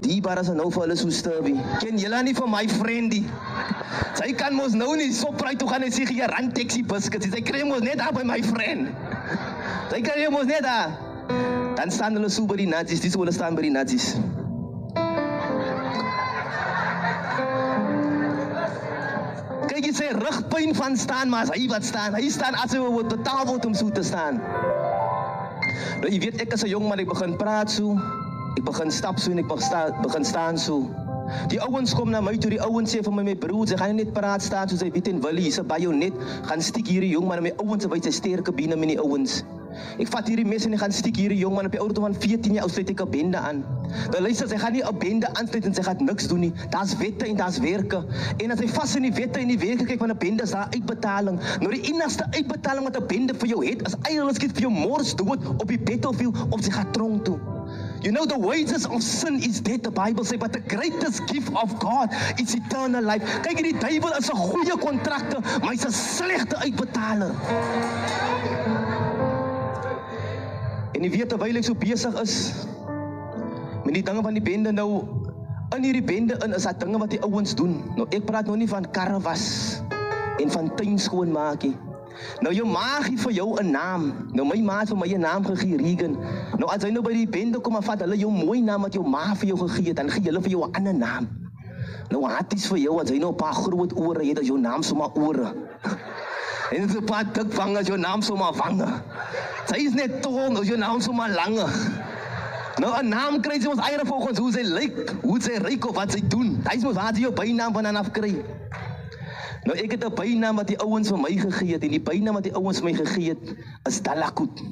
Die bara is nou vir hulle so sturby. Ken julle nie vir my friendie? Sy kan mos nou nie so pry toe gaan en sê gee rand taxi biscuits. Sy kry mos net daar by my friend. Sy kry mos net daar. Dan staan hulle so by die nazis. Dis hoe hulle staan by die nazis. Kyk jy sy rugpyn van staan, maar as hy wat staan. Hy staan as hy word betaal word om so te staan. Nou jy weet ek as 'n jong man, ek begin praat so. Ek begin stap so en ek begin staan so. Die ouens kom na my toe, die ouens sê vir my broer, sy gaan net praat staan soos hy weet en wil, hier's 'n bajonet, gaan stiek hierdie jong man en my ouens wys sy sterke bene met die ouens. Ek vat hierdie mes en ek gaan stiek hierdie jong man op die ouderdom van 14 jaar oud, sluit ek 'n bende aan. Dan luister, sy gaan nie 'n bende aansluit en sy gaan niks doen nie. Daar's wette en daar's werke. En as hy vas in die wette en die werke kyk van 'n bende is daar uitbetaling. Nou die enigste uitbetaling wat 'n bende vir jou het, is hulle skiet vir jou mors dood op die battlefield of sy gaan tronk toe. You know, the wages of sin is death, the Bible says, but the greatest gift of God is eternal life. Kyk, die duivel is 'n goeie kontrakte, maar hy's 'n slegte uitbetaler. En jy weet, terwyl ek so besig is met die dinge van die bende, nou, in hierdie bende is daar dinge wat die ouens doen. Nou, ek praat nou nie van karre was en van tuin skoonmaak nie. Nou jou ma gee vir jou 'n naam. Nou my ma het vir my 'n naam gegee, Regan. Nou as hy nou by die bende kom en vat hulle jou mooi naam wat jou ma vir jou gegee het, dan gee hulle vir jou 'n ander naam. Nou wat is vir jou as hy nou 'n paar groot ore het, as jou naam sommer ore. En dit is 'n paar dik vange as jou naam sommer vange. Sy is net tong as jou naam sommer lange. Nou 'n naam kry sy ons eie volgens hoe sy lyk, hoe sy ryk of wat sy doen. Hy is mos waar jy jou bynaam van af kry. Nou ek het 'n bynaam wat die ouens vir my gegee het en die bynaam wat die ouens vir my gegee het is Dalakut.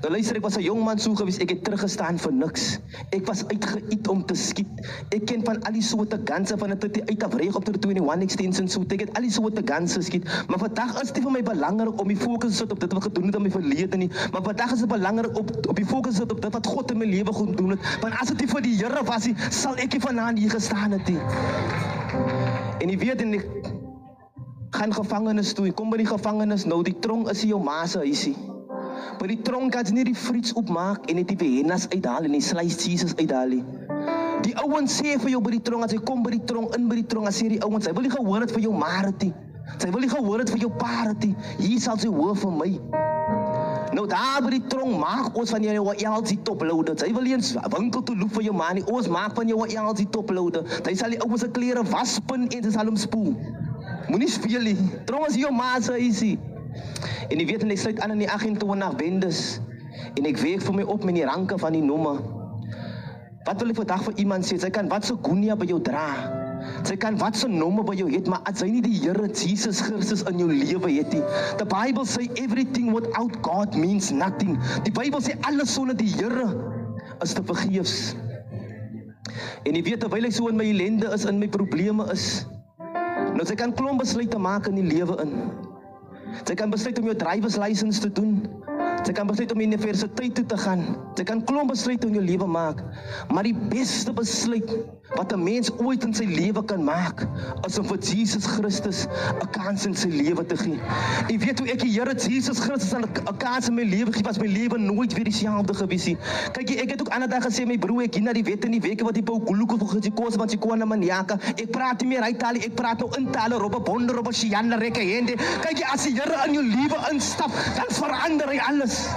Nou luister, ek was 'n jong man so gewees, ek het teruggestaan vir niks. Ek was uitgeëet om te skiet. Ek ken van al die soorte ganse van 'n 38 af reg op tot 21 extension so. Ek het al die soorte ganse geskiet, maar vandag is dit vir my belangrik om die fokus te sit op dit wat ek gedoen het in my verlede nie. Maar vandag is dit belangrik op die fokus te sit op dit wat God in my lewe gedoen het. Want as dit nie vir die Here was nie, sal ek nie vanaand hier gestaan het nie. En jy weet, en ek gaan gevangenis toe, ek kom by die gevangenis, nou die tronk is jou ma se huisie. By die tronk kan jy nie die friets opmaak en net die behennas uithaal en die sliced cheeses uithaal nie. Die ouens sê vir jou by die tronk, as jy kom by die tronk, in by die tronk, as sê die ouens, hy wil nie gehoor het vir jou ma het nie. Sy wil nie gehoor het vir jou pa het nie. Hier sal sy hoor vir my. Nou daar by die tronk maak ons van jou 'n LG toploader. Sy wil nie eens winkel toe loop vir jou ma nie. Ons maak van jou 'n LG toploader. Sy sal die ouens se klere waspin en sy sal hom spoel. Moenie speel nie. Tronk is jou ma se huisie. En jy weet, en ek sluit aan in die 28 bendes. En ek weeg vir my op met die ranke van die nomme. Wat wil ek vandag vir iemand sê? Sy kan wat se gunia by jou dra. Sy kan wat se nomme by jou het, maar as hy nie die Here Jesus Christus in jou lewe het nie. The Bible say everything without God means nothing. Die Bybel sê alles sonder die Here is te vergeefs. En jy weet, terwyl ek so in my ellende is, in my probleme is, nou sy kan klomp besluite maak in die lewe in. Sy kan besluit om jou driverslicense te doen. Sy kan besluit om universiteit toe te gaan. Sy kan klomp besluit in jou lewe maak. Maar die beste besluit wat 'n mens ooit in sy lewe kan maak, is om vir Jesus Christus 'n kans in sy lewe te gee. Jy weet hoe ek die Here Jesus Christus 'n kans in my lewe gee, was my lewe nooit weer dieselfde gewees nie. Kyk, ek het ook ander dag gesê, my broer, ek hier na die wette en die weke wat die Paul Guluko vir die kos wat sy kon na maniaka. Ek praat nie meer uit tale, ek praat nou in tale, Robbe Bonde, Robbe Shianda, Rekke Hende. Kyk, as die Here in jou lewe instap, dan verander hy alles.